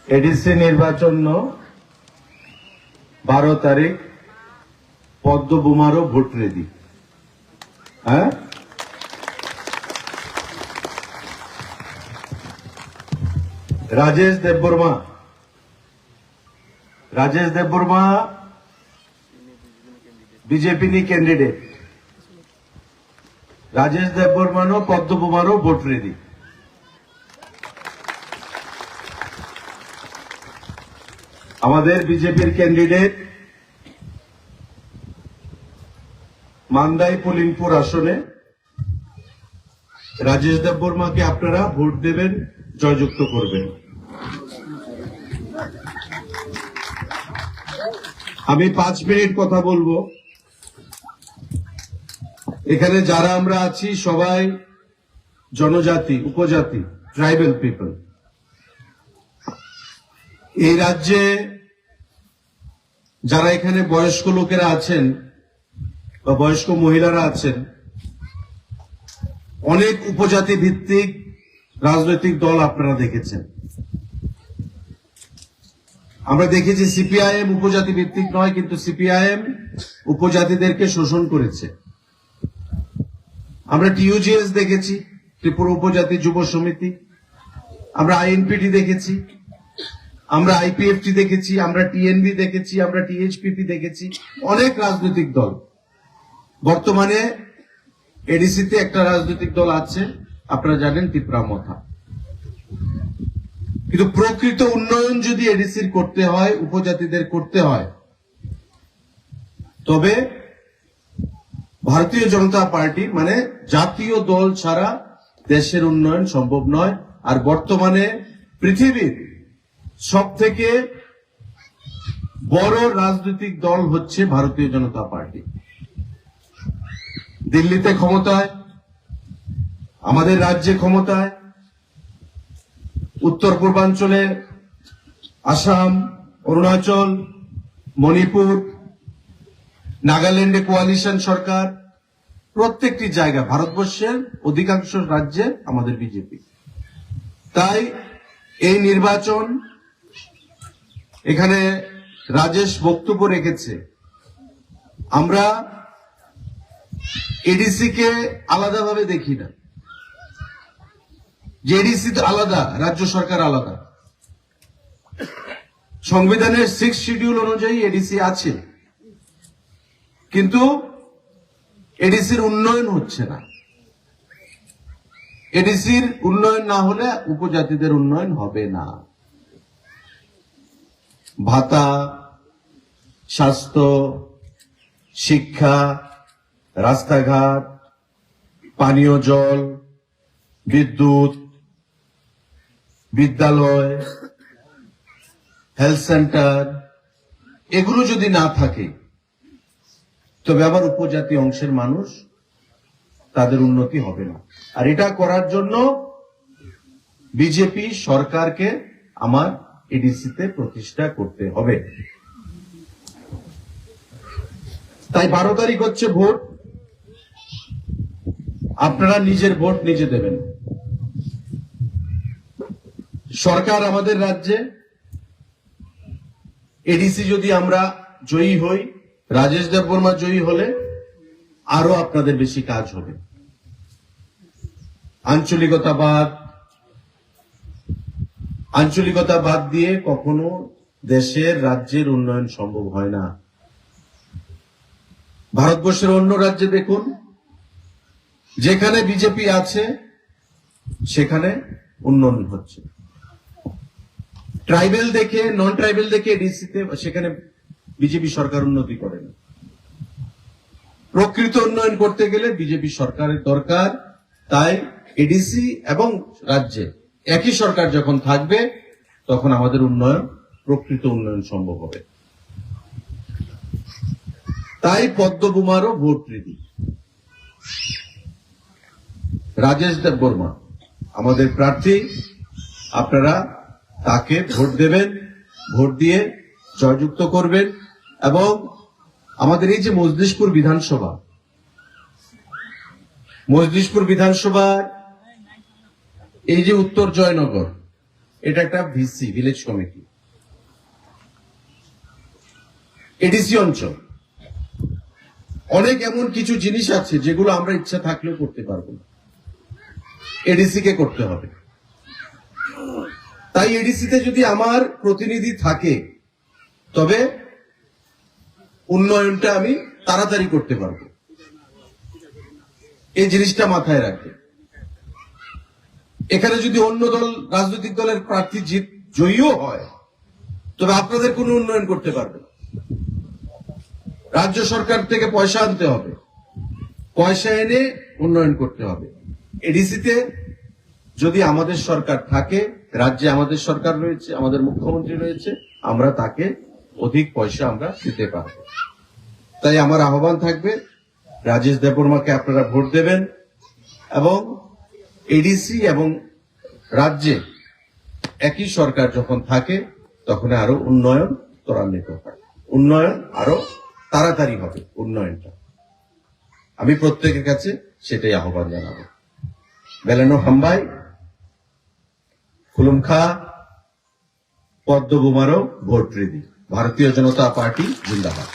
ADC নির্বাচন 12 তারিখ পদ্মবুমারও vote ready. হ্যাঁ, রাজেশ দেববর্মা बीजेपी ની કેન્ડિડેટ રાજેશ દેવબર્માનો પદ્મબુમારો ভোট রেডি। আমাদের বিজেপির ক্যান্ডিডেট মান্দাই পুলিনপুর আসনে রাজেশ দেববর্মাকে আপনারা ভোট দেবেন, জয়যুক্ত করবেন। আমি 5 মিনিট কথা বলবো। এখানে যারা আমরা আছি সবাই জনজাতি, উপজাতি, ট্রাইবাল পিপল। এই রাজ্যে যারা এখানে বয়স্ক লোকেরা আছেন বা বয়স্ক মহিলারা আছেন, অনেক উপজাতি ভিত্তিক রাজনৈতিক দল আপনারা দেখেছেন। আমরা দেখেছি সিপিআইএম উপজাতি ভিত্তিক নয়, কিন্তু সিপিআইএম উপজাতিদেরকে শোষণ করেছে। আমরা টিইউজিএস দেখেছি, ত্রিপুরা উপজাতি যুব সমিতি, আমরা আইএনপিটি দেখেছি, আমরা আইপিএফটি দেখেছি, আমরা টিএনবি দেখেছি, আমরা টিএইচপিপি দেখেছি, অনেক রাজনৈতিক দল। বর্তমানে এডিসিতে একটা রাজনৈতিক দল আছে, আপনারা জানেন, তিপ্রামথা। কিন্তু প্রকৃত উন্নয়ন যদি এডিসির করতে হয়, উপজাতিদের করতে হয়, তবে ভারতীয় জনতা পার্টি মানে জাতীয় দল ছাড়া দেশের উন্নয়ন সম্ভব নয়। আর বর্তমানে পৃথিবীর সবথেকে বড় রাজনৈতিক দল হচ্ছে ভারতীয় জনতা পার্টি। দিল্লিতে ক্ষমতায়, আমাদের রাজ্যে ক্ষমতায়, উত্তর পূর্বাঞ্চলে আসাম, অরুণাচল, মণিপুর, নাগাল্যান্ডে কোয়ালিশন সরকার, প্রত্যেকটি জায়গা, ভারতবর্ষের অধিকাংশ রাজ্যে আমাদের বিজেপি। তাই এই নির্বাচন, এখানে রাজেশ বক্তব্য রেখেছে, আমরা এডিসি কে আলাদাভাবে দেখি না। যে এডিসি তো আলাদা, রাজ্য সরকার আলাদা। সংবিধানের 6 শিডিউল অনুযায়ী এডিসি আছে, কিন্তু এডিসির উন্নয়ন হচ্ছে না। এডিসির উন্নয়ন না হলে উপজাতিদের উন্নয়ন হবে না। ভাতা, স্বাস্থ্য, শিক্ষা, রাস্তাঘাট, পানীয় জল, বিদ্যুৎ, বিদ্যালয়, হেলথ সেন্টার, এগুলো যদি না থাকে, তবে আবার উপজাতি অংশের মানুষ, তাদের উন্নতি হবে না। আর এটা করার জন্য বিজেপি সরকারকে আমার এডিসিতে প্রতিষ্ঠা করতে হবে। তাই 12 তারিখ হচ্ছে ভোট। আপনারা নিজের ভোট নিজে দেবেন। সরকার আমাদের রাজ্যে এডিসি যদি আমরা জয়ী হই, রাজেশ দেববর্মা জয়ী হলে আরো আপনাদের বেশি কাজ হবে। আঞ্চলিকতা বাদ দিয়ে কখনো দেশের, রাজ্যের উন্নয়ন সম্ভব হয় না। ভারতবর্ষের অন্য রাজ্যে দেখুন, যেখানে বিজেপি আছে সেখানে উন্নয়ন হচ্ছে। ট্রাইবেল দেখে, নন ট্রাইবেল দেখে এডিসিতে, সেখানে বিজেপি সরকার উন্নতি করে না। প্রকৃত উন্নয়ন করতে গেলে বিজেপি সরকারের দরকার। তাই এডিসি এবং রাজ্যে একই সরকার যখন থাকবে, তখন আমাদের উন্নয়ন, প্রকৃত উন্নয়ন সম্ভব হবে। তাই পদ্মবুমারও ভোট রেডি। রাজেশ দেববর্মা আমাদের প্রার্থী, আপনারা তাকে ভোট দেবেন, ভোট দিয়ে জয়যুক্ত করবেন। এবং আমাদের এই যে মজলিশপুর বিধানসভা, এই যে উত্তর জয়নগর, এটা একটা ভিসি, ভিলেজ কমিটি। এডিসি অঞ্চল, অনেক এমন কিছু জিনিস আছে যেগুলো আমরা ইচ্ছা থাকলেও করতে পারবো না, এডিসি কে করতে হবে। তাই এডিসিতে যদি আমার প্রতিনিধি থাকে তবে উন্নয়নটা আমি তাড়াতাড়ি করতে পারবো। এই জিনিসটা মাথায় রাখবে। এখানে যদি অন্য দল, রাজনৈতিক দলের প্রার্থী জয়ীও হয় তবে আপনাদের কোনো উন্নয়ন করতে পারবে না। রাজ্য সরকার থেকে পয়সা আনতে হবে, পয়সা এনে উন্নয়ন করতে হবে। এডিসিতে যদি আমাদের সরকার থাকে, রাজ্যে আমাদের সরকার রয়েছে, আমাদের মুখ্যমন্ত্রী রয়েছে, আমরা তাকে অধিক পয়সা আমরা দিতে পারবো। তাই আমার আহ্বান থাকবে, রাজেশ দেববর্মাকে আপনারা ভোট দেবেন এবং এডিসি এবং রাজ্যে একই সরকার যখন থাকে তখন আরো উন্নয়ন ত্বরান্বিত হয়, উন্নয়ন আরো তাড়াতাড়ি হবে উন্নয়নটা। আমি প্রত্যেকের কাছে সেটাই আহ্বান জানাবো। বেলানো হাম্বাই খুলুমখা পদ্মবুমারও ভোট রেডি। ভারতীয় জনতা পার্টি জিন্দাবাদ।